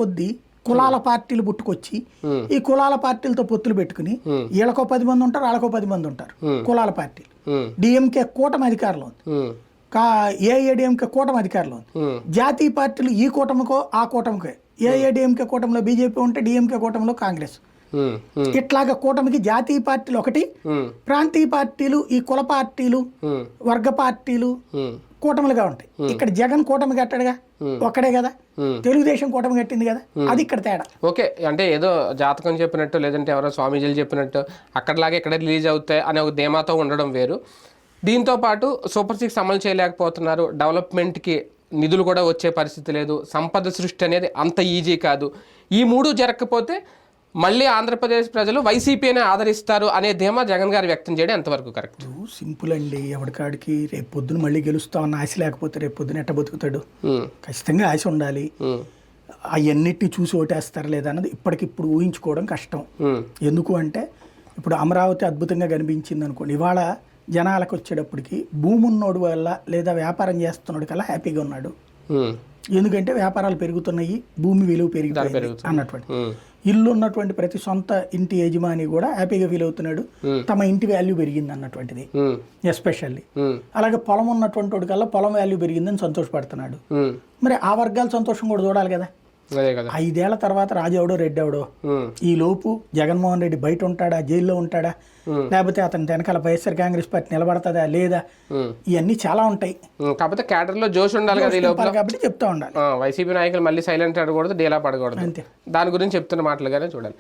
కొద్దీ కులాల పార్టీలు పుట్టుకొచ్చి ఈ కులాల పార్టీలతో పొత్తులు పెట్టుకుని వీళ్ళకో 10 మంది ఉంటారు, వాళ్ళకో 10 మంది ఉంటారు కులాల పార్టీలు. డిఎంకే కూటమి అధికారంలో ఉంది, ఏఐఏడిఎంకే కూటమి అధికారంలో ఉంది. జాతీయ పార్టీలు ఈ కూటమికో ఆ కూటమికో, ఏఐఏడిఎంకే కూటమిలో బీజేపీ ఉంటే డిఎంకే కూటమిలో కాంగ్రెస్. ఇట్లాగా కూటమికి జాతీయ పార్టీలు ఒకటి, ప్రాంతీయ పార్టీలు ఈ కుల పార్టీలు వర్గ పార్టీలు కూటమిలుగా ఉంటాయి. ఇక్కడ జగన్ కూటమి కట్టాడుగా, ఒక్కడే కదా. తెలుగుదేశం కూటమి కట్టింది కదా, అది ఇక్కడ తేడా. ఓకే, అంటే ఏదో జాతకం చెప్పినట్టు లేదంటే ఎవరో స్వామీజీలు చెప్పినట్టు అక్కడలాగే ఇక్కడ రిలీజ్ అవుతాయి అనే ఒక ధీమాతో ఉండడం వేరు. దీంతో పాటు సూపర్ 6 అమలు చేయలేకపోతున్నారు, డెవలప్మెంట్కి నిధులు కూడా వచ్చే పరిస్థితి లేదు, సంపద సృష్టి అనేది అంత ఈజీ కాదు. ఈ 3 జరగకపోతే మళ్ళీ ఆంధ్రప్రదేశ్ ప్రజలు వైసీపీనే ఆదరిస్తారు అనే ధీమా జగన్ గారు వ్యక్తం చేయడం ఎంతవరకు కరెక్ట్? సింపుల్ అండి, ఎవరికాడికి రేపు పొద్దున మళ్ళీ గెలుస్తామన్న ఆశ లేకపోతే రేపు పొద్దున ఎట్ట బతుకుతాడు? ఖచ్చితంగా ఆశ ఉండాలి. అవన్నిటిని చూసి ఓటేస్తారు లేదా అన్నది ఇప్పటికిప్పుడు ఊహించుకోవడం కష్టం. ఎందుకు అంటే ఇప్పుడు అమరావతి అద్భుతంగా కనిపించింది అనుకోండి, ఇవాళ జనాలకు వచ్చేటప్పటికి భూమి ఉన్నోడు వల్ల లేదా వ్యాపారం చేస్తున్నాడు కల్లా హ్యాపీగా ఉన్నాడు. ఎందుకంటే వ్యాపారాలు పెరుగుతున్నాయి, భూమి విలువ పెరిగిపోయింది అన్నటువంటి. ఇల్లు ఉన్నటువంటి ప్రతి సొంత ఇంటి యజమాని కూడా హ్యాపీగా ఫీల్ అవుతున్నాడు, తమ ఇంటి వాల్యూ పెరిగింది అన్నటువంటిది ఎస్పెషల్లీ. అలాగే పొలం ఉన్నటువంటి వాడి కల్లా పొలం వాల్యూ పెరిగిందని సంతోషపడుతున్నాడు. మరి ఆ వర్గాల సంతోషం కూడా చూడాలి కదా. 5 ఏళ్ల తర్వాత రాజు ఎవడో రెడ్డి ఎవడో, ఈ లోపు జగన్మోహన్ రెడ్డి బయట ఉంటాడా, జైల్లో ఉంటాడా, లేకపోతే అతని వెనకాల వైఎస్ఆర్ కాంగ్రెస్ పార్టీ నిలబడతాదా లేదా, ఇవన్నీ చాలా ఉంటాయి. కాకపోతే క్యాడర్ లో జోష్ ఉండాలి కదా, కాబట్టి చెప్తా ఉండాలి. వైసీపీ నాయకులు మళ్ళీ సైలెంట్ అడగకూడదు, డీలా పడకూడదు. దాని గురించి చెప్తున్న మాటలుగానే చూడాలి.